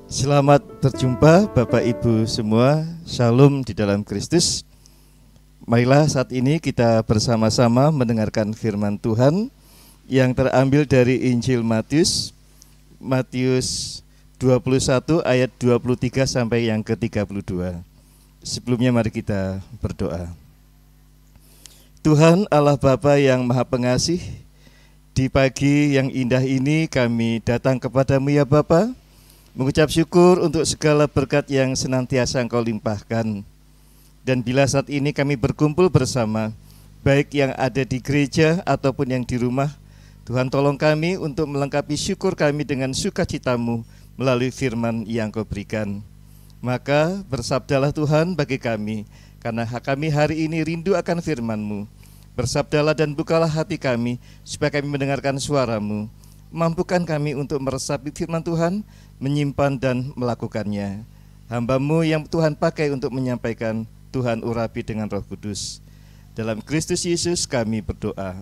Selamat berjumpa Bapak Ibu semua, Shalom di dalam Kristus. Marilah saat ini kita bersama-sama mendengarkan firman Tuhan yang terambil dari Injil Matius 21 ayat 23 sampai yang ke-32. Sebelumnya mari kita berdoa. Tuhan Allah Bapa yang Maha Pengasih, di pagi yang indah ini kami datang kepadamu ya Bapa, mengucap syukur untuk segala berkat yang senantiasa Engkau limpahkan. Dan bila saat ini kami berkumpul bersama, baik yang ada di gereja ataupun yang di rumah, Tuhan tolong kami untuk melengkapi syukur kami dengan sukacitamu melalui firman yang Kau berikan. Maka bersabdalah Tuhan bagi kami, karena kami hari ini rindu akan firman-Mu. Bersabdalah dan bukalah hati kami, supaya kami mendengarkan suara-Mu. Mampukan kami untuk meresapi firman Tuhan, menyimpan dan melakukannya. Hamba-Mu yang Tuhan pakai untuk menyampaikan, Tuhan urapi dengan Roh Kudus. Dalam Kristus Yesus kami berdoa.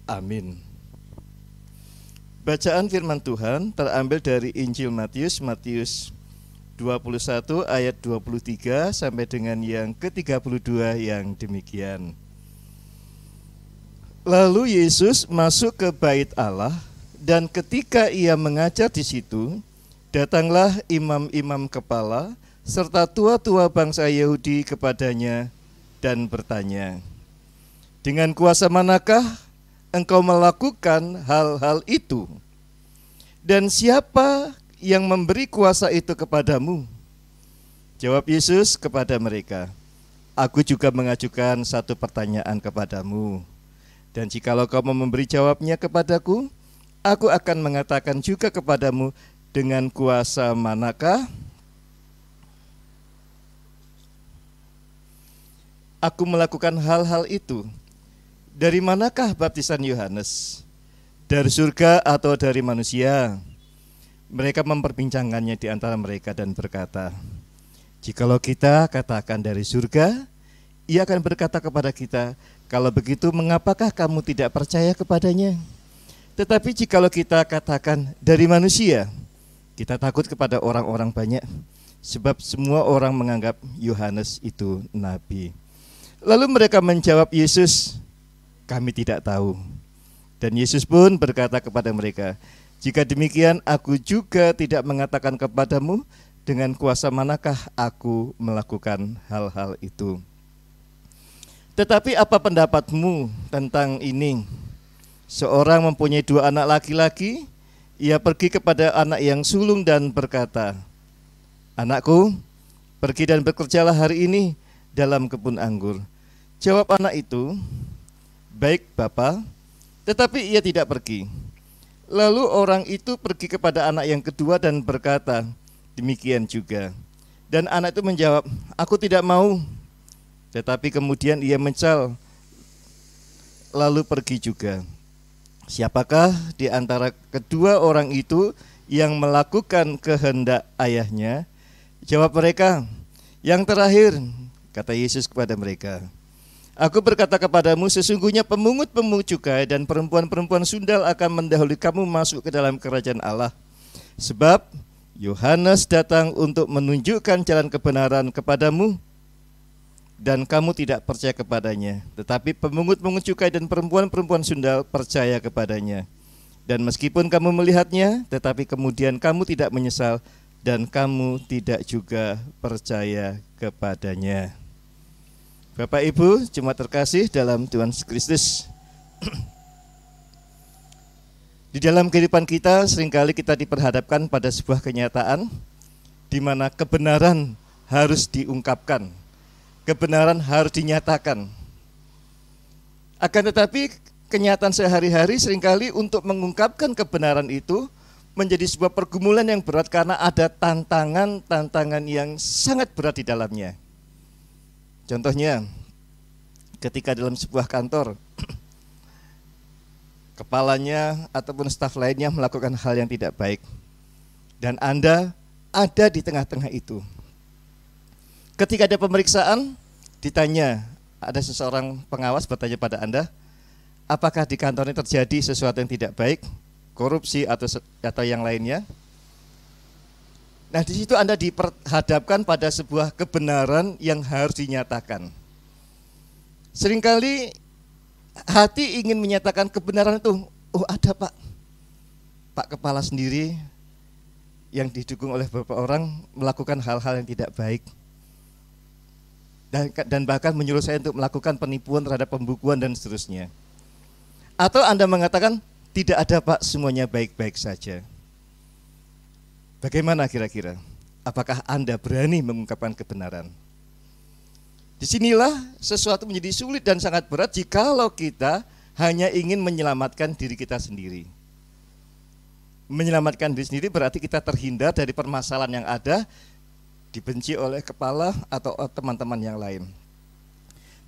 Amin. Bacaan firman Tuhan terambil dari Injil Matius 21 ayat 23 sampai dengan yang ke-32 yang demikian. Lalu Yesus masuk ke bait Allah, dan ketika ia mengajar di situ, datanglah imam-imam kepala serta tua-tua bangsa Yahudi kepadanya dan bertanya, "Dengan kuasa manakah engkau melakukan hal-hal itu? Dan siapa yang memberi kuasa itu kepadamu?" Jawab Yesus kepada mereka, "Aku juga mengajukan satu pertanyaan kepadamu. Dan jikalau kau mau memberi jawabnya kepadaku, aku akan mengatakan juga kepadamu, dengan kuasa manakah aku melakukan hal-hal itu? Dari manakah baptisan Yohanes? Dari surga atau dari manusia?" Mereka memperbincangkannya di antara mereka dan berkata, "Jikalau kita katakan dari surga, ia akan berkata kepada kita, 'Kalau begitu mengapakah kamu tidak percaya kepadanya?' Tetapi jikalau kita katakan dari manusia, kita takut kepada orang-orang banyak, sebab semua orang menganggap Yohanes itu nabi." Lalu mereka menjawab Yesus, "Kami tidak tahu." Dan Yesus pun berkata kepada mereka, "Jika demikian, aku juga tidak mengatakan kepadamu dengan kuasa manakah aku melakukan hal-hal itu. Tetapi apa pendapatmu tentang ini? Seorang mempunyai 2 anak laki-laki, ia pergi kepada anak yang sulung dan berkata, 'Anakku, pergi dan bekerjalah hari ini dalam kebun anggur.' Jawab anak itu, 'Baik, Bapa,' tetapi ia tidak pergi. Lalu orang itu pergi kepada anak yang kedua dan berkata, demikian juga. Dan anak itu menjawab, 'Aku tidak mau.' Tetapi kemudian ia mencal, lalu pergi juga. Siapakah di antara kedua orang itu yang melakukan kehendak ayahnya?" Jawab mereka, "Yang terakhir," kata Yesus kepada mereka. "Aku berkata kepadamu, sesungguhnya pemungut-pemungut cukai dan perempuan-perempuan sundal akan mendahului kamu masuk ke dalam kerajaan Allah. Sebab Yohanes datang untuk menunjukkan jalan kebenaran kepadamu, dan kamu tidak percaya kepadanya. Tetapi pemungut-pemungut cukai dan perempuan-perempuan sundal percaya kepadanya. Dan meskipun kamu melihatnya, tetapi kemudian kamu tidak menyesal, dan kamu tidak juga percaya kepadanya." Bapak Ibu jemaat terkasih dalam Tuhan Yesus Kristus, di dalam kehidupan kita seringkali kita diperhadapkan pada sebuah kenyataan di mana kebenaran harus diungkapkan, kebenaran harus dinyatakan. Akan tetapi kenyataan sehari-hari seringkali untuk mengungkapkan kebenaran itu menjadi sebuah pergumulan yang berat karena ada tantangan-tantangan yang sangat berat di dalamnya. Contohnya, ketika dalam sebuah kantor, kepalanya ataupun staf lainnya melakukan hal yang tidak baik, dan Anda ada di tengah-tengah itu. Ketika ada pemeriksaan, ditanya, ada seseorang pengawas bertanya pada Anda, apakah di kantor ini terjadi sesuatu yang tidak baik, korupsi atau yang lainnya? Nah, di situ Anda diperhadapkan pada sebuah kebenaran yang harus dinyatakan. Seringkali hati ingin menyatakan kebenaran itu, oh ada Pak kepala sendiri yang didukung oleh beberapa orang melakukan hal-hal yang tidak baik. Dan bahkan menyuruh saya untuk melakukan penipuan terhadap pembukuan dan seterusnya. Atau Anda mengatakan, tidak ada Pak, semuanya baik-baik saja. Bagaimana kira-kira? Apakah Anda berani mengungkapkan kebenaran? Disinilah sesuatu menjadi sulit dan sangat berat jikalau kita hanya ingin menyelamatkan diri kita sendiri. Menyelamatkan diri sendiri berarti kita terhindar dari permasalahan yang ada, dibenci oleh kepala atau teman-teman yang lain.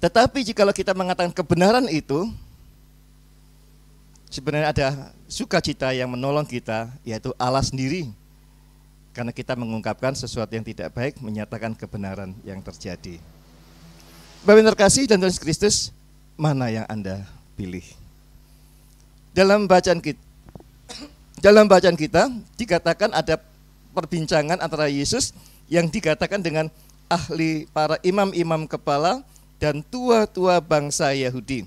Tetapi jikalau kita mengatakan kebenaran itu, sebenarnya ada sukacita yang menolong kita, yaitu Allah sendiri. Karena kita mengungkapkan sesuatu yang tidak baik, menyatakan kebenaran yang terjadi. Bapak yang terkasih dan Tuhan Yesus Kristus, mana yang Anda pilih? Dalam bacaan kita dikatakan ada perbincangan antara Yesus yang dikatakan dengan ahli para imam-imam kepala dan tua-tua bangsa Yahudi.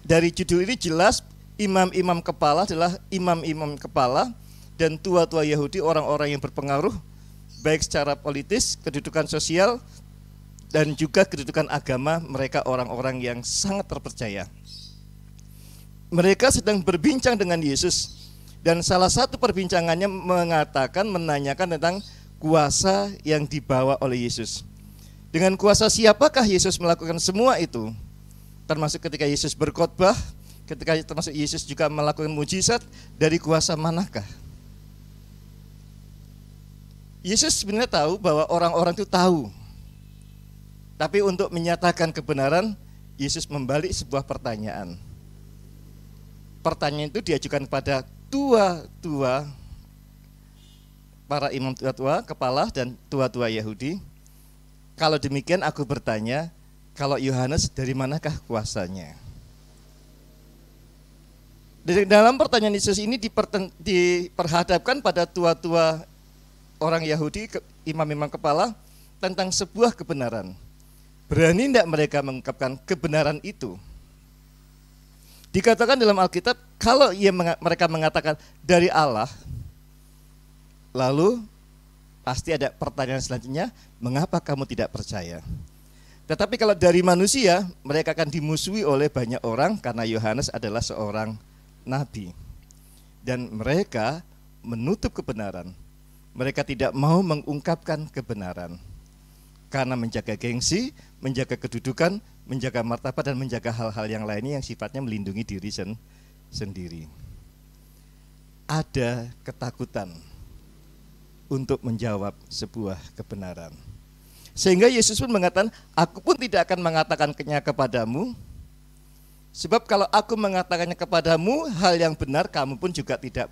Dari judul ini jelas imam-imam kepala adalah imam-imam kepala dan tua-tua Yahudi, orang-orang yang berpengaruh baik secara politis, kedudukan sosial, dan juga kedudukan agama. Mereka orang-orang yang sangat terpercaya. Mereka sedang berbincang dengan Yesus, dan salah satu perbincangannya menanyakan tentang kuasa yang dibawa oleh Yesus. Dengan kuasa siapakah Yesus melakukan semua itu? Termasuk ketika Yesus berkhotbah, termasuk Yesus juga melakukan mujizat, dari kuasa manakah? Yesus sebenarnya tahu bahwa orang-orang itu tahu. Tapi untuk menyatakan kebenaran, Yesus membalik sebuah pertanyaan. Pertanyaan itu diajukan kepada tua-tua, para imam tua-tua, kepala dan tua-tua Yahudi. Kalau demikian aku bertanya, kalau Yohanes dari manakah kuasanya? Dalam pertanyaan Yesus ini diperhadapkan pada tua-tua orang Yahudi, imam-imam kepala, tentang sebuah kebenaran. Berani tidak mereka mengungkapkan kebenaran itu? Dikatakan dalam Alkitab, kalau mereka mengatakan dari Allah, lalu pasti ada pertanyaan selanjutnya, mengapa kamu tidak percaya? Tetapi kalau dari manusia, mereka akan dimusuhi oleh banyak orang karena Yohanes adalah seorang nabi. Dan mereka menutup kebenaran. Mereka tidak mau mengungkapkan kebenaran. Karena menjaga gengsi, menjaga kedudukan, menjaga martabat, dan menjaga hal-hal yang lainnya yang sifatnya melindungi diri sendiri. Ada ketakutan untuk menjawab sebuah kebenaran. Sehingga Yesus pun mengatakan, aku pun tidak akan mengatakannya kepadamu, sebab kalau aku mengatakannya kepadamu hal yang benar, kamu pun juga tidak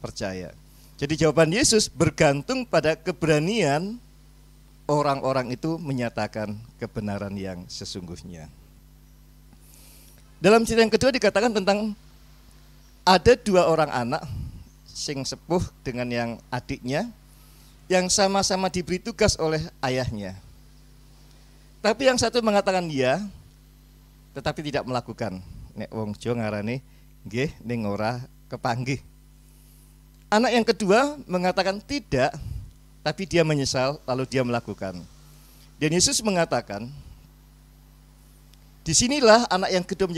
percaya. Jadi jawaban Yesus bergantung pada keberanian orang-orang itu menyatakan kebenaran yang sesungguhnya. Dalam cerita yang kedua dikatakan tentang ada dua orang anak, sing sepuh dengan yang adiknya, yang sama-sama diberi tugas oleh ayahnya. Tapi yang satu mengatakan ya, tetapi tidak melakukan. Nek wong Jawa ngarane nggih ning ora kepanggih. Anak yang kedua mengatakan tidak, tapi dia menyesal lalu dia melakukan. Dan Yesus mengatakan, disinilah anak yang kedua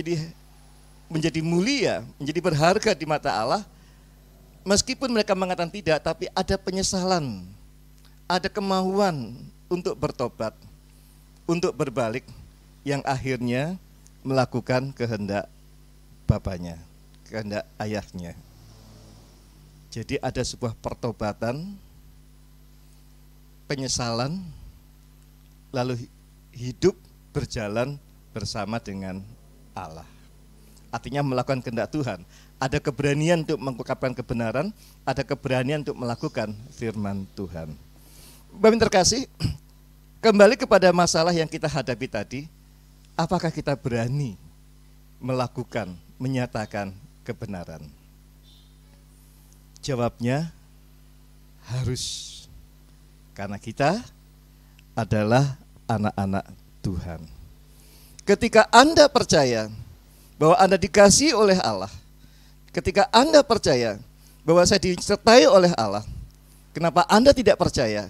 menjadi mulia, menjadi berharga di mata Allah. Meskipun mereka mengatakan tidak, tapi ada penyesalan, ada kemauan untuk bertobat, untuk berbalik, yang akhirnya melakukan kehendak bapaknya, kehendak ayahnya. Jadi ada sebuah pertobatan, penyesalan, lalu hidup berjalan bersama dengan Allah. Artinya melakukan kehendak Tuhan. Ada keberanian untuk mengungkapkan kebenaran, ada keberanian untuk melakukan firman Tuhan. Bapak yang terkasih, kembali kepada masalah yang kita hadapi tadi, apakah kita berani melakukan, menyatakan kebenaran? Jawabnya Harus. Karena kita adalah anak-anak Tuhan. Ketika Anda percaya bahwa Anda dikasihi oleh Allah, ketika Anda percaya bahwa saya disertai oleh Allah, kenapa Anda tidak percaya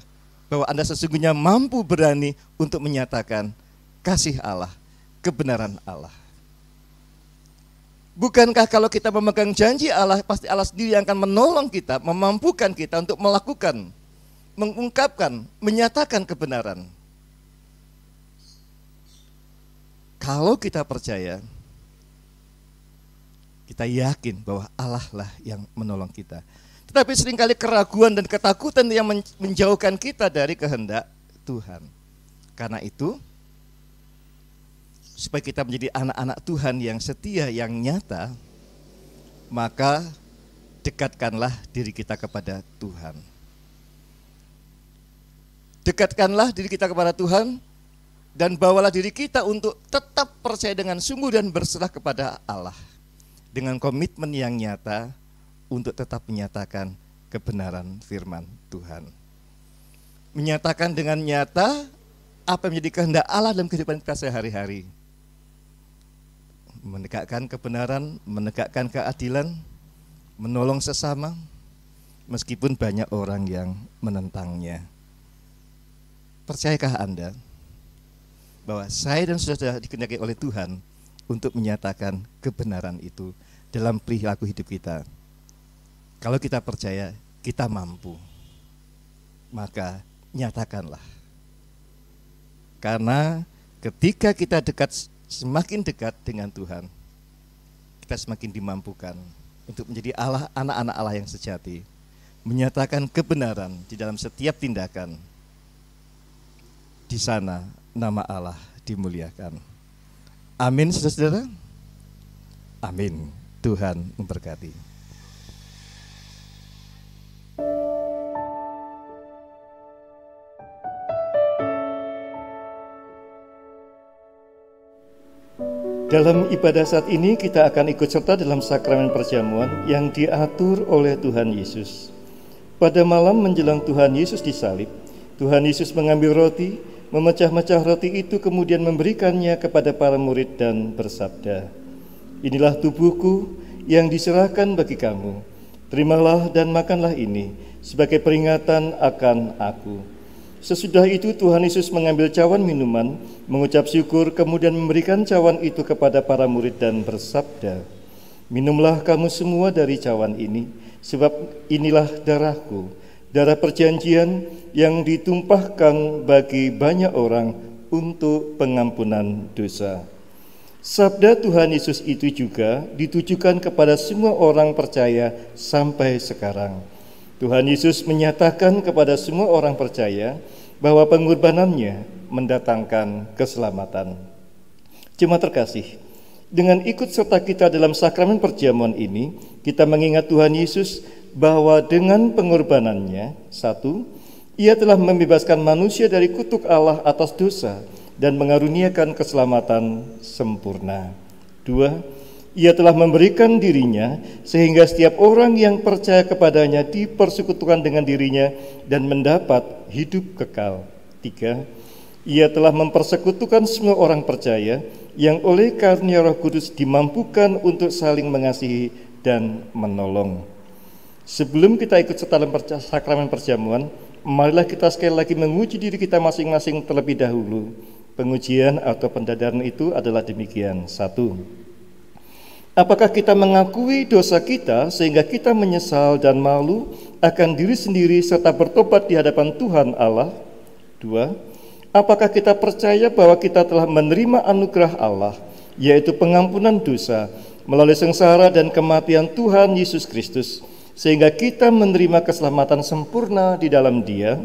bahwa Anda sesungguhnya mampu berani untuk menyatakan kasih Allah, kebenaran Allah? Bukankah kalau kita memegang janji Allah, pasti Allah sendiri yang akan menolong kita, memampukan kita untuk melakukan, mengungkapkan, menyatakan kebenaran. Kalau kita percaya, kita yakin bahwa Allah lah yang menolong kita. Tetapi seringkali keraguan dan ketakutan yang menjauhkan kita dari kehendak Tuhan. Karena itu, supaya kita menjadi anak-anak Tuhan yang setia, yang nyata, maka dekatkanlah diri kita kepada Tuhan. Dekatkanlah diri kita kepada Tuhan dan bawalah diri kita untuk tetap percaya dengan sungguh dan berserah kepada Allah. Dengan komitmen yang nyata untuk tetap menyatakan kebenaran firman Tuhan. Menyatakan dengan nyata apa yang menjadi kehendak Allah dalam kehidupan kita sehari-hari. Menegakkan kebenaran, menegakkan keadilan, menolong sesama, meskipun banyak orang yang menentangnya. Percayakah Anda bahwa saya dan saudara dikehendaki oleh Tuhan untuk menyatakan kebenaran itu dalam perilaku hidup kita? Kalau kita percaya, kita mampu, maka nyatakanlah. Karena ketika kita semakin dekat dengan Tuhan, kita semakin dimampukan untuk menjadi anak-anak Allah yang sejati, menyatakan kebenaran di dalam setiap tindakan. Di sana nama Allah dimuliakan. Amin, saudara-saudara. Amin. Tuhan memberkati. Dalam ibadah saat ini kita akan ikut serta dalam sakramen perjamuan yang diatur oleh Tuhan Yesus. Pada malam menjelang Tuhan Yesus disalib, Tuhan Yesus mengambil roti, memecah-mecah roti itu kemudian memberikannya kepada para murid dan bersabda, "Inilah tubuhku yang diserahkan bagi kamu. Terimalah dan makanlah ini sebagai peringatan akan aku." Sesudah itu Tuhan Yesus mengambil cawan minuman, mengucap syukur, kemudian memberikan cawan itu kepada para murid dan bersabda, "Minumlah kamu semua dari cawan ini, sebab inilah darahku, darah perjanjian yang ditumpahkan bagi banyak orang untuk pengampunan dosa." Sabda Tuhan Yesus itu juga ditujukan kepada semua orang percaya sampai sekarang. Tuhan Yesus menyatakan kepada semua orang percaya bahwa pengorbanannya mendatangkan keselamatan. Jemaat terkasih, dengan ikut serta kita dalam sakramen perjamuan ini, kita mengingat Tuhan Yesus bahwa dengan pengorbanannya, satu, Ia telah membebaskan manusia dari kutuk Allah atas dosa dan mengaruniakan keselamatan sempurna. Dua, Ia telah memberikan dirinya sehingga setiap orang yang percaya kepadanya dipersekutukan dengan dirinya dan mendapat hidup kekal. Tiga, Ia telah mempersekutukan semua orang percaya yang oleh karunia Roh Kudus dimampukan untuk saling mengasihi dan menolong. Sebelum kita ikut serta dalam sakramen perjamuan, marilah kita sekali lagi menguji diri kita masing-masing terlebih dahulu. Pengujian atau pendadaran itu adalah demikian. Satu, apakah kita mengakui dosa kita sehingga kita menyesal dan malu akan diri sendiri serta bertobat di hadapan Tuhan Allah? Dua, apakah kita percaya bahwa kita telah menerima anugerah Allah, yaitu pengampunan dosa melalui sengsara dan kematian Tuhan Yesus Kristus, sehingga kita menerima keselamatan sempurna di dalam Dia?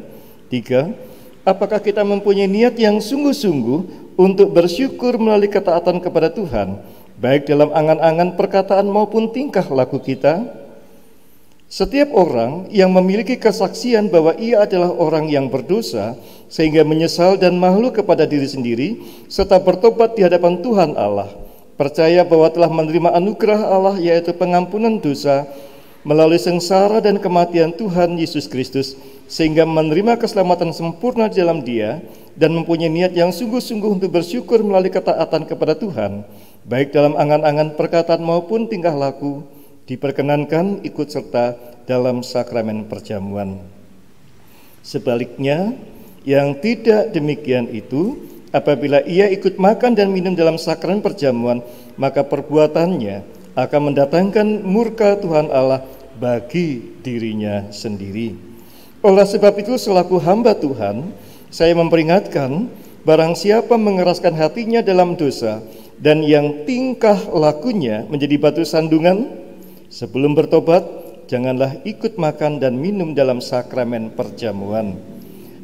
Tiga, apakah kita mempunyai niat yang sungguh-sungguh untuk bersyukur melalui ketaatan kepada Tuhan, baik dalam angan-angan, perkataan maupun tingkah laku kita? Setiap orang yang memiliki kesaksian bahwa ia adalah orang yang berdosa, sehingga menyesal dan malu kepada diri sendiri, serta bertobat di hadapan Tuhan Allah, percaya bahwa telah menerima anugerah Allah, yaitu pengampunan dosa melalui sengsara dan kematian Tuhan Yesus Kristus, sehingga menerima keselamatan sempurna di dalam Dia dan mempunyai niat yang sungguh-sungguh untuk bersyukur melalui ketaatan kepada Tuhan, baik dalam angan-angan perkataan maupun tingkah laku, diperkenankan ikut serta dalam sakramen perjamuan. Sebaliknya, yang tidak demikian itu, apabila ia ikut makan dan minum dalam sakramen perjamuan, maka perbuatannya akan mendatangkan murka Tuhan Allah bagi dirinya sendiri. Oleh sebab itu, selaku hamba Tuhan, saya memperingatkan, barang siapa mengeraskan hatinya dalam dosa dan yang tingkah lakunya menjadi batu sandungan, sebelum bertobat, janganlah ikut makan dan minum dalam sakramen perjamuan.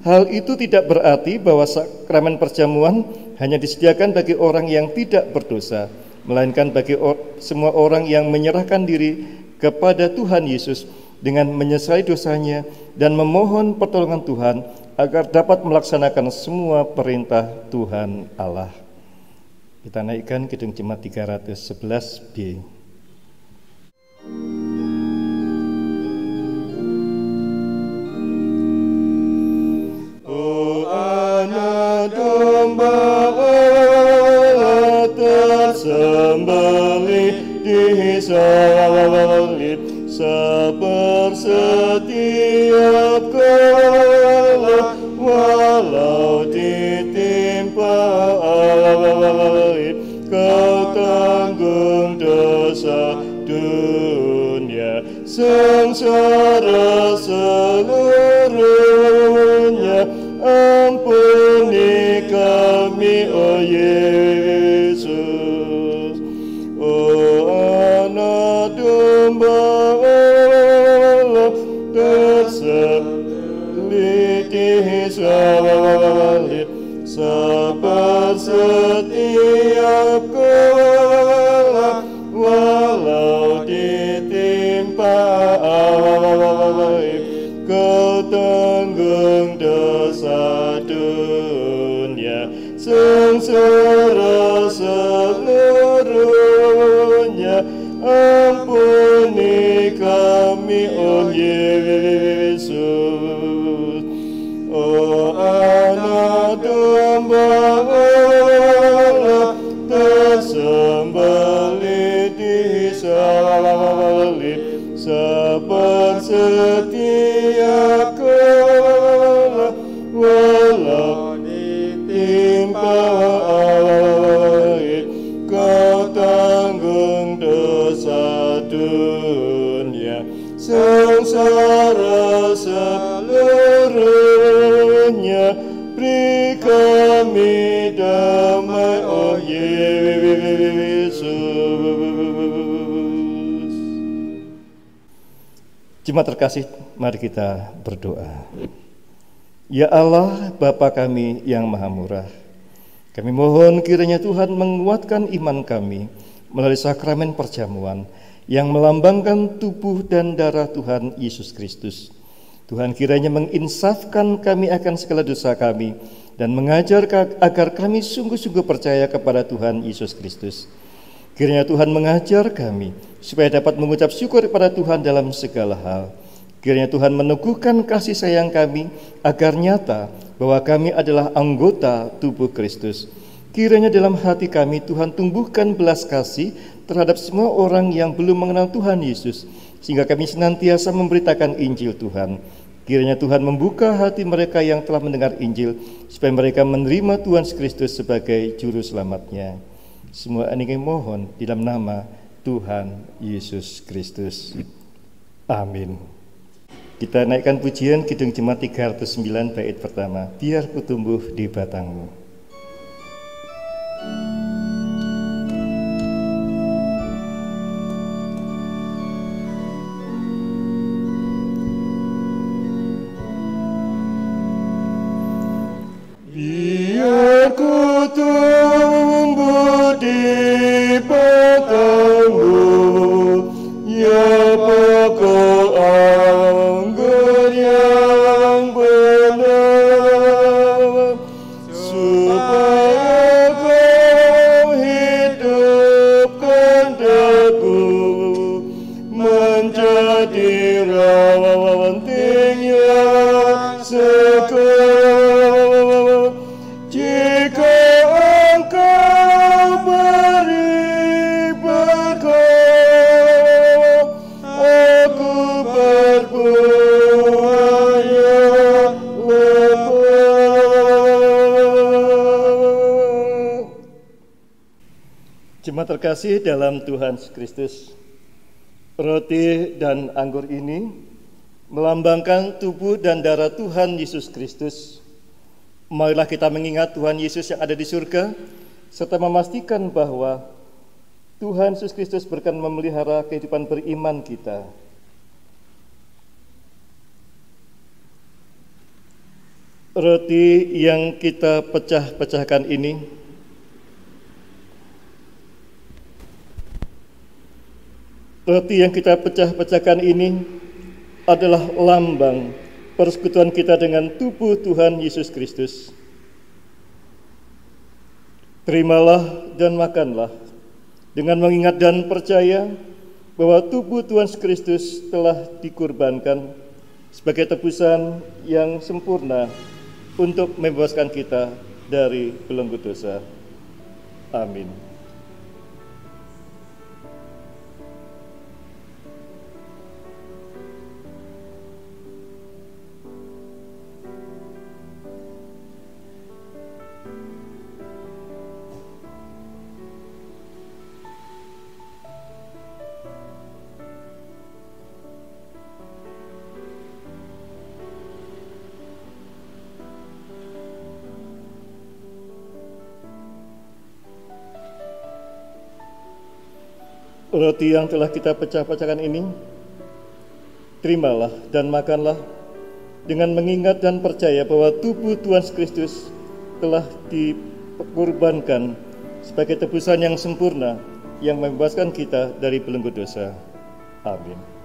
Hal itu tidak berarti bahwa sakramen perjamuan hanya disediakan bagi orang yang tidak berdosa, melainkan bagi semua orang yang menyerahkan diri kepada Tuhan Yesus dengan menyesali dosanya dan memohon pertolongan Tuhan agar dapat melaksanakan semua perintah Tuhan Allah. Kita naikkan Kidung Jemaat 311B. Oh anak domba Allah tersembelih di salib, sabar setiap kala walau ditimpa aib, kau tanggung dosa dunia, sengsara seluruhnya, ampuni kami, oh Yesus. Oh anak domba Allah terselip di salib, sabar setiap kala walau ditimpa aib, kau tanggung dosa dunia, sengsara seluruhnya, ampuni kami, oh Yesus. Oh anak domba Allah tersembelih di salib, sabar setiap kala walau ditimpa aib, kau tanggung dosa dunia, sengsara seluruhnya, beri kami damai, oh Yesus. Jemaat terkasih, mari kita berdoa. Ya Allah, Bapa kami yang Maha Murah, kami mohon kiranya Tuhan menguatkan iman kami melalui sakramen perjamuan yang melambangkan tubuh dan darah Tuhan Yesus Kristus. Tuhan kiranya menginsafkan kami akan segala dosa kami dan mengajar agar kami sungguh-sungguh percaya kepada Tuhan Yesus Kristus. Kiranya Tuhan mengajar kami supaya dapat mengucap syukur kepada Tuhan dalam segala hal. Kiranya Tuhan meneguhkan kasih sayang kami agar nyata bahwa kami adalah anggota tubuh Kristus. Kiranya dalam hati kami Tuhan tumbuhkan belas kasih terhadap semua orang yang belum mengenal Tuhan Yesus, sehingga kami senantiasa memberitakan Injil Tuhan. Kiranya Tuhan membuka hati mereka yang telah mendengar Injil, supaya mereka menerima Tuhan Kristus sebagai Juru Selamatnya. Semua ini kami mohon di dalam nama Tuhan Yesus Kristus. Amin. Kita naikkan pujian Kidung Jemaat 309 bait pertama, Biar Ku Tumbuh di Batangmu. Biar ku tumbuh di batangmu, ya pokok anggur yang benar, supaya kau hidupkan daku menjadi Jemaat terkasih dalam Tuhan Yesus Kristus, roti dan anggur ini melambangkan tubuh dan darah Tuhan Yesus Kristus. Marilah kita mengingat Tuhan Yesus yang ada di surga, serta memastikan bahwa Tuhan Yesus Kristus berkenan memelihara kehidupan beriman kita. Roti yang kita pecah-pecahkan ini adalah lambang persekutuan kita dengan tubuh Tuhan Yesus Kristus. Terimalah dan makanlah dengan mengingat dan percaya bahwa tubuh Tuhan Yesus Kristus telah dikurbankan sebagai tebusan yang sempurna untuk membebaskan kita dari belenggu dosa. Amin. Roti yang telah kita pecah-pecahkan ini, terimalah dan makanlah dengan mengingat dan percaya bahwa tubuh Tuhan Kristus telah dikorbankan sebagai tebusan yang sempurna yang membebaskan kita dari belenggu dosa. Amin.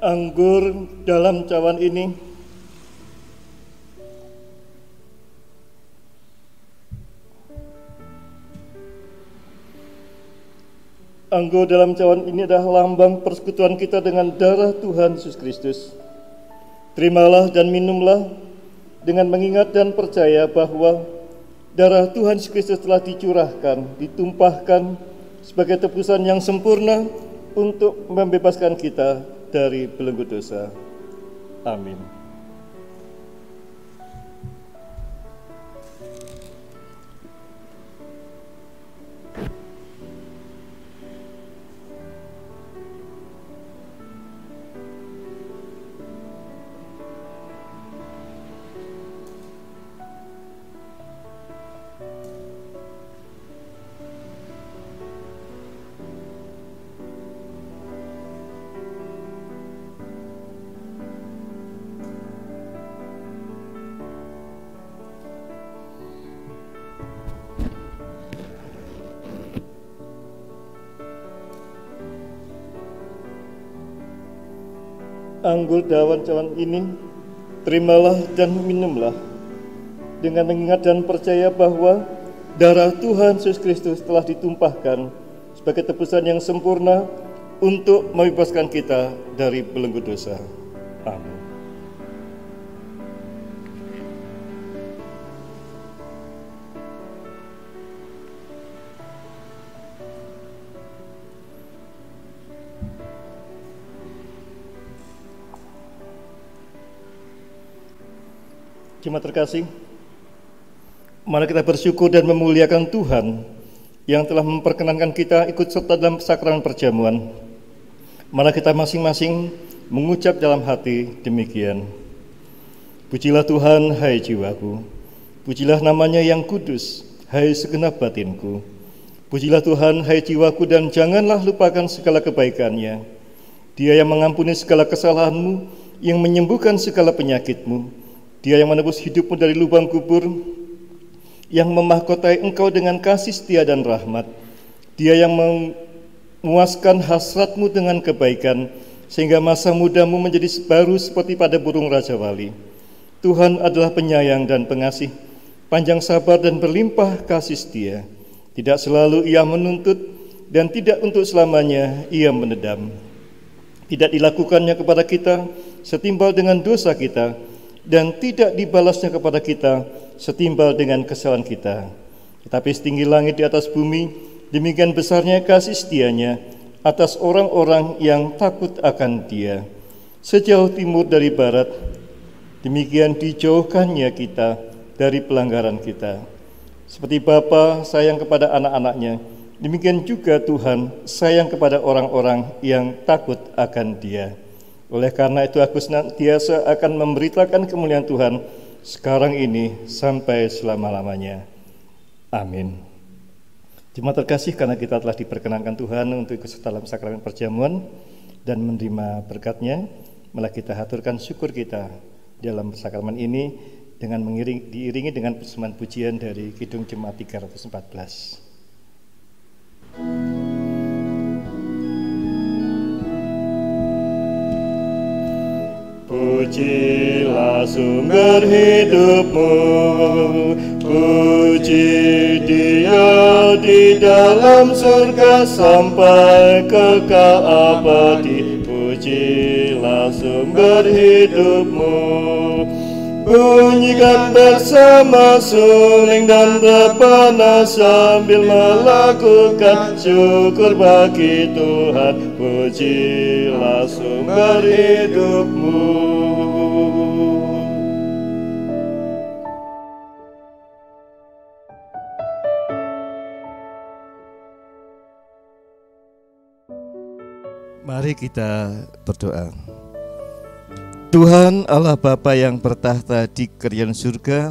Anggur dalam cawan ini adalah lambang persekutuan kita dengan darah Tuhan Yesus Kristus. Terimalah dan minumlah dengan mengingat dan percaya bahwa darah Tuhan Yesus Kristus telah dicurahkan, ditumpahkan sebagai tebusan yang sempurna untuk membebaskan kita dari belenggu dosa. Amin. Anggur dalam cawan ini, terimalah dan minumlah dengan mengingat dan percaya bahwa darah Tuhan Yesus Kristus telah ditumpahkan sebagai tebusan yang sempurna untuk membebaskan kita dari belenggu dosa. Amin. Jemaat terkasih, mari kita bersyukur dan memuliakan Tuhan yang telah memperkenankan kita ikut serta dalam sakramen perjamuan. Mari kita masing-masing mengucap dalam hati demikian. Pujilah Tuhan, hai jiwaku. Pujilah namanya yang kudus, hai segenap batinku. Pujilah Tuhan, hai jiwaku, dan janganlah lupakan segala kebaikannya. Dia yang mengampuni segala kesalahanmu, yang menyembuhkan segala penyakitmu. Dia yang menebus hidupmu dari lubang kubur, yang memahkotai engkau dengan kasih setia dan rahmat. Dia yang memuaskan hasratmu dengan kebaikan, sehingga masa mudamu menjadi baru seperti pada burung raja wali. Tuhan adalah penyayang dan pengasih, panjang sabar dan berlimpah kasih setia. Tidak selalu ia menuntut, dan tidak untuk selamanya ia menedam. Tidak dilakukannya kepada kita setimpal dengan dosa kita, dan tidak dibalasnya kepada kita setimpal dengan kesalahan kita. Tetapi setinggi langit di atas bumi, demikian besarnya kasih setianya atas orang-orang yang takut akan Dia. Sejauh timur dari barat, demikian dijauhkannya kita dari pelanggaran kita. Seperti Bapa sayang kepada anak-anaknya, demikian juga Tuhan sayang kepada orang-orang yang takut akan Dia. Oleh karena itu aku senantiasa akan memberitakan kemuliaan Tuhan sekarang ini sampai selama-lamanya. Amin. Jemaat terkasih, karena kita telah diperkenankan Tuhan untuk ikut serta dalam sakramen perjamuan dan menerima berkat-Nya, malah kita haturkan syukur kita dalam sakramen ini dengan diiringi dengan persembahan pujian dari Kidung Jemaat 314. Pujilah sumber hidupmu, puji Dia di dalam surga sampai kekal abadi. Pujilah sumber hidupmu, bunyikan bersama suling dan rebana sambil melakukan syukur bagi Tuhan. Pujilah sumber hidupmu. Mari kita berdoa. Tuhan Allah Bapa yang bertahta di kerajaan surga,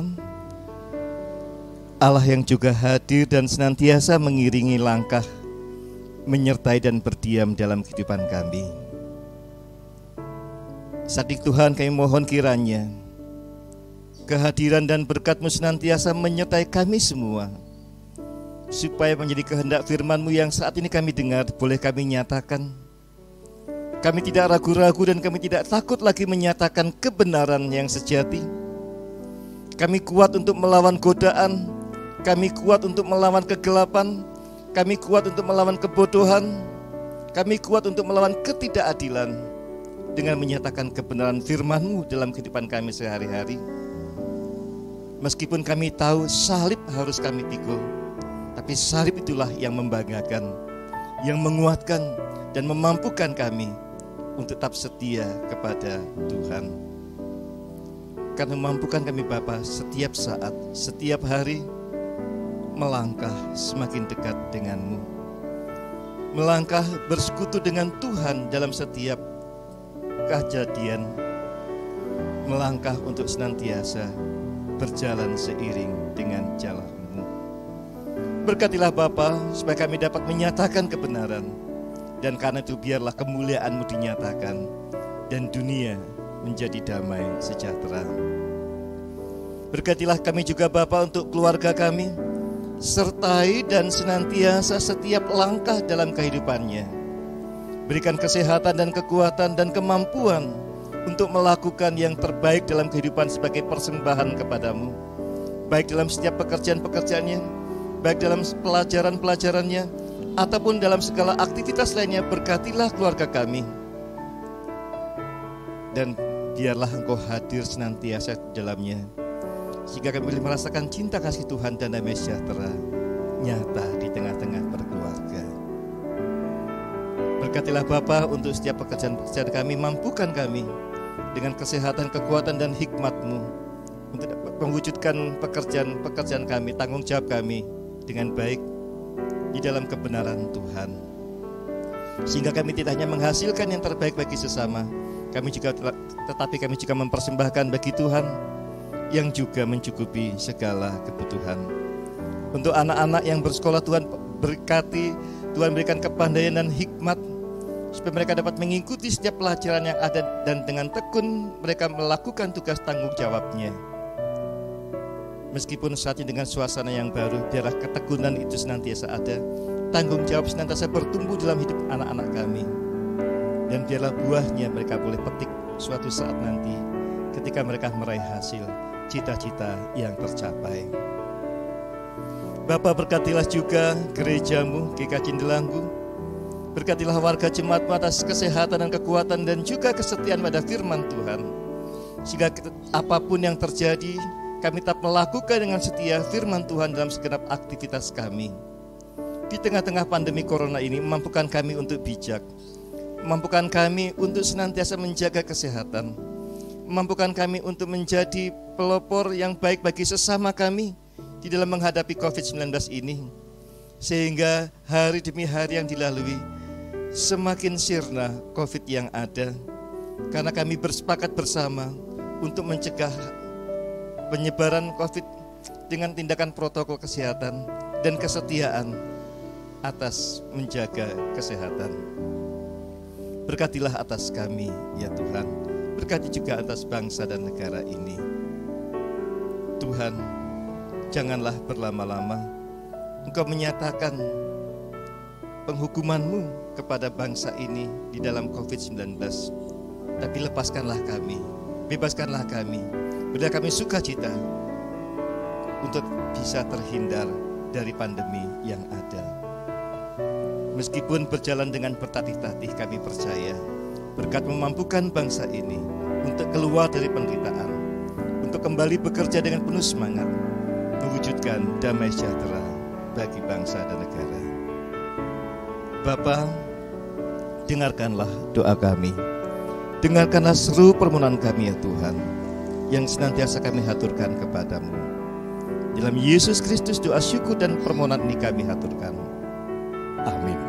Allah yang juga hadir dan senantiasa mengiringi langkah, menyertai dan berdiam dalam kehidupan kami. Saat itu Tuhan, kami mohon kiranya kehadiran dan berkat-Mu senantiasa menyertai kami semua, supaya menjadi kehendak firman-Mu yang saat ini kami dengar boleh kami nyatakan. Kami tidak ragu-ragu dan kami tidak takut lagi menyatakan kebenaran yang sejati. Kami kuat untuk melawan godaan, kami kuat untuk melawan kegelapan, kami kuat untuk melawan kebodohan, kami kuat untuk melawan ketidakadilan dengan menyatakan kebenaran firman-Mu dalam kehidupan kami sehari-hari. Meskipun kami tahu salib harus kami pikul, tapi salib itulah yang membanggakan, yang menguatkan dan memampukan kami untuk tetap setia kepada Tuhan. Karena memampukan kami Bapa setiap saat, setiap hari melangkah semakin dekat denganmu, melangkah bersekutu dengan Tuhan dalam setiap kejadian, melangkah untuk senantiasa berjalan seiring dengan jalan-Mu. Berkatilah Bapa supaya kami dapat menyatakan kebenaran, dan karena itu biarlah kemuliaan-Mu dinyatakan dan dunia menjadi damai sejahtera. Berkatilah kami juga Bapa untuk keluarga kami, sertai dan senantiasa setiap langkah dalam kehidupannya. Berikan kesehatan dan kekuatan dan kemampuan untuk melakukan yang terbaik dalam kehidupan sebagai persembahan kepadamu, baik dalam setiap pekerjaan-pekerjaannya, baik dalam pelajaran-pelajarannya, ataupun dalam segala aktivitas lainnya. Berkatilah keluarga kami, dan biarlah Engkau hadir senantiasa di dalamnya, sehingga kami boleh merasakan cinta kasih Tuhan dan damai sejahtera nyata di tengah-tengah berkeluarga. Berkatilah Bapa untuk setiap pekerjaan-pekerjaan kami, mampukan kami dengan kesehatan, kekuatan dan hikmat-Mu untuk mewujudkan pekerjaan-pekerjaan kami, tanggung jawab kami dengan baik di dalam kebenaran Tuhan, sehingga kami tidak hanya menghasilkan yang terbaik bagi sesama, tetapi kami juga mempersembahkan bagi Tuhan yang juga mencukupi segala kebutuhan. Untuk anak-anak yang bersekolah, Tuhan berkati, Tuhan berikan kepandaian dan hikmat supaya mereka dapat mengikuti setiap pelajaran yang ada dan dengan tekun mereka melakukan tugas tanggung jawabnya. Meskipun saat ini dengan suasana yang baru, biarlah ketekunan itu senantiasa ada, tanggung jawab senantiasa bertumbuh dalam hidup anak-anak kami, dan biarlah buahnya mereka boleh petik suatu saat nanti ketika mereka meraih hasil cita-cita yang tercapai. Bapa, berkatilah juga gerejamu, GKJ Indelanggu. Berkatilah warga jemaatmu atas kesehatan dan kekuatan dan juga kesetiaan pada firman Tuhan. Sehingga apapun yang terjadi, kami tetap melakukan dengan setia firman Tuhan dalam segenap aktivitas kami. Di tengah-tengah pandemi corona ini, memampukan kami untuk bijak, memampukan kami untuk senantiasa menjaga kesehatan, memampukan kami untuk menjadi pelopor yang baik bagi sesama kami di dalam menghadapi COVID-19 ini, sehingga hari demi hari yang dilalui semakin sirna COVID yang ada, karena kami bersepakat bersama untuk mencegah penyebaran COVID dengan tindakan protokol kesehatan dan kesetiaan atas menjaga kesehatan. Berkatilah atas kami ya Tuhan, berkati juga atas bangsa dan negara ini. Tuhan, janganlah berlama-lama Engkau menyatakan penghukuman-Mu kepada bangsa ini di dalam COVID-19. Tapi lepaskanlah kami, bebaskanlah kami, berilah kami sukacita untuk bisa terhindar dari pandemi yang ada. Meskipun berjalan dengan bertatih-tatih, kami percaya berkat memampukan bangsa ini untuk keluar dari penderitaan, untuk kembali bekerja dengan penuh semangat, mewujudkan damai sejahtera bagi bangsa dan negara. Bapa, dengarkanlah doa kami, dengarkanlah seru permohonan kami ya Tuhan, yang senantiasa kami haturkan kepadamu. Dalam Yesus Kristus doa syukur dan permohonan ini kami haturkan. Amin.